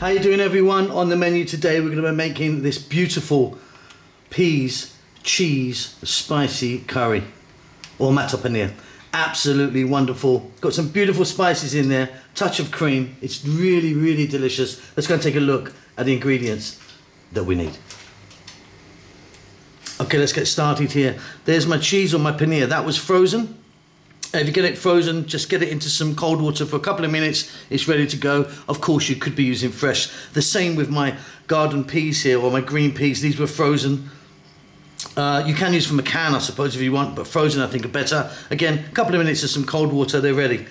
How you doing, everyone? On the menu today, we're going to be making this beautiful peas, cheese, spicy curry, or Mattar Paneer. Absolutely wonderful. Got some beautiful spices in there, touch of cream. It's really, really delicious. Let's go and take a look at the ingredients that we need. Okay, let's get started here. There's my cheese or my paneer. That was frozen. If you get it frozen, just get it into some cold water for a couple of minutes. It's ready to go. Of course, you could be using fresh. The same with my garden peas here, or my green peas. These were frozen. You can use from a can, I suppose, if you want, but frozen I think are better. Again, a couple of minutes of some cold water, they're ready.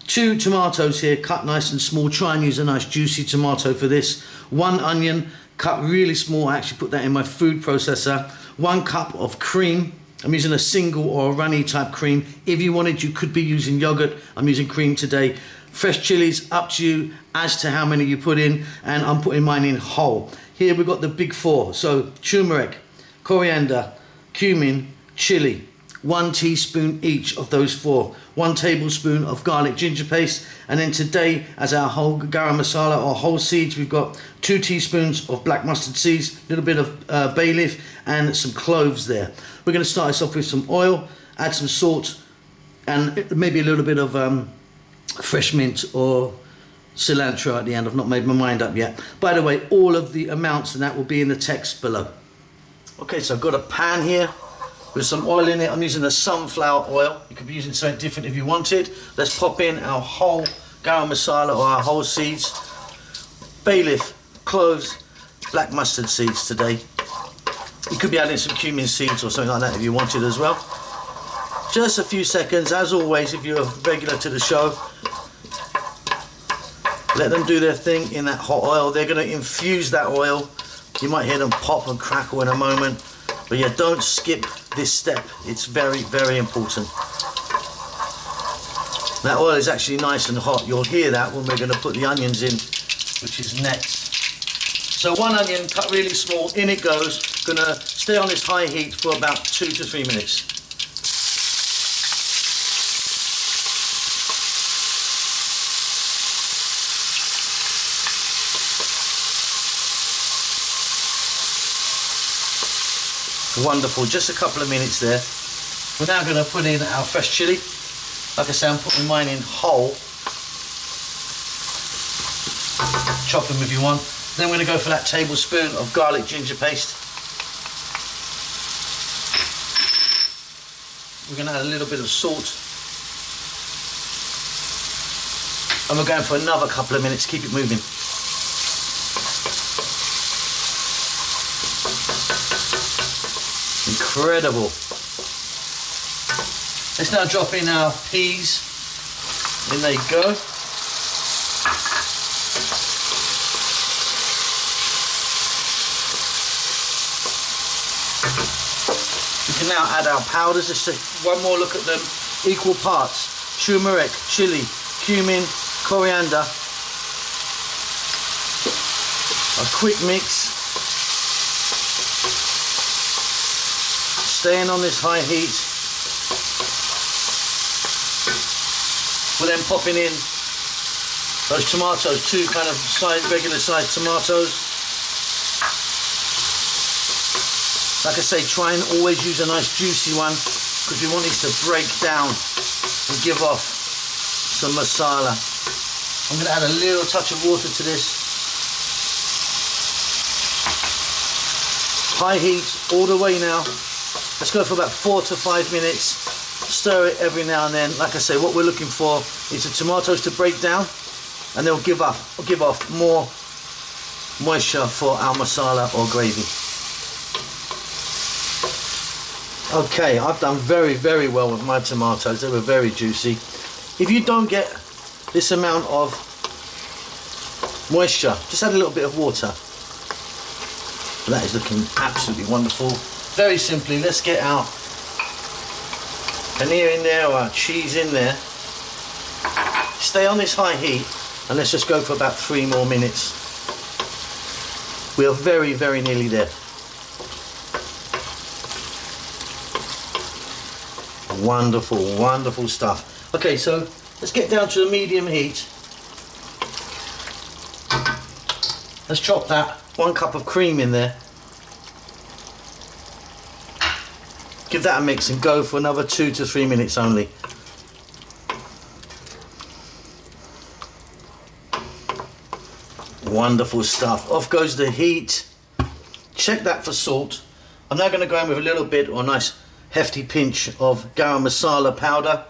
2 tomatoes here, cut nice and small. Try and use a nice juicy tomato for this. 1 onion, cut really small. I actually put that in my food processor. 1 cup of cream. I'm using a single or a runny type cream. If you wanted, you could be using yogurt. I'm using cream today. Fresh chilies, up to you as to how many you put in, and I'm putting mine in whole. Here we've got the big 4. So turmeric, coriander, cumin, chili. 1 teaspoon each of those 4. 1 tablespoon of garlic ginger paste, and then today as our whole garam masala or whole seeds, we've got 2 teaspoons of black mustard seeds, a little bit of bay leaf, and some cloves there. We're going to start this off with some oil, add some salt, and maybe a little bit of fresh mint or cilantro at the end. I've not made my mind up yet. By the way, all of the amounts and that will be in the text below. Okay, so I've got a pan here with some oil in it. I'm using the sunflower oil. You could be using something different if you wanted. Let's pop in our whole garam masala or our whole seeds, bay leaf, cloves, black mustard seeds today. You could be adding some cumin seeds or something like that if you wanted as well. Just a few seconds, as always, if you're a regular to the show. Let them do their thing in that hot oil. They're going to infuse that oil. You might hear them pop and crackle in a moment. But yeah, don't skip this step. It's very, very important. That oil is actually nice and hot. You'll hear that when we're going to put the onions in, which is next. So 1 onion cut really small, in it goes. Going to stay on this high heat for about 2 to 3 minutes. Wonderful, just a couple of minutes there. We're now going to put in our fresh chili. Like I say, I'm putting mine in whole. Chop them if you want. Then we're going to go for that tablespoon of garlic ginger paste. We're going to add a little bit of salt. And we're going for another couple of minutes. Keep it moving. Incredible. Let's now drop in our peas. In they go. We can now add our powders. Let's take one more look at them. Equal parts. Turmeric, chili, cumin, coriander. A quick mix. Staying on this high heat. We're then popping in those tomatoes, 2 kind of regular sized tomatoes. Like I say, try and always use a nice juicy one, because we want these to break down and give off some masala. I'm going to add a little touch of water to this. High heat all the way now. Let's go for about 4 to 5 minutes. Stir it every now and then. Like I say, what we're looking for is the tomatoes to break down, and they'll give off more moisture for our masala or gravy. Okay, I've done very, very well with my tomatoes. They were very juicy. If you don't get this amount of moisture, just add a little bit of water. That is looking absolutely wonderful. Very simply, let's get our paneer in there, or our cheese in there. Stay on this high heat, and let's just go for about 3 more minutes. We are very, very nearly there. Wonderful, wonderful stuff. Okay, so let's get down to a medium heat. Let's drop that 1 cup of cream in there. Give that a mix and go for another 2 to 3 minutes only. Wonderful stuff. Off goes the heat. Check that for salt. I'm now going to go in with a little bit, or a nice hefty pinch of garam masala powder.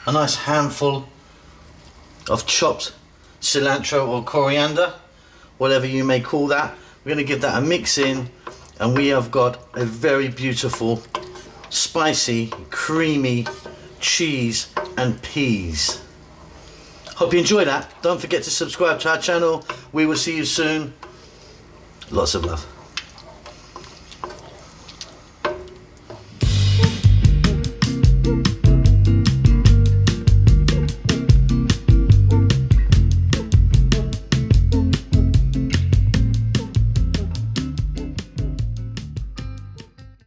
A nice handful of chopped cilantro or coriander, whatever you may call that. We're going to give that a mix in, and we have got a very beautiful, spicy, creamy cheese and peas. Hope you enjoy that. Don't forget to subscribe to our channel. We will see you soon. Lots of love.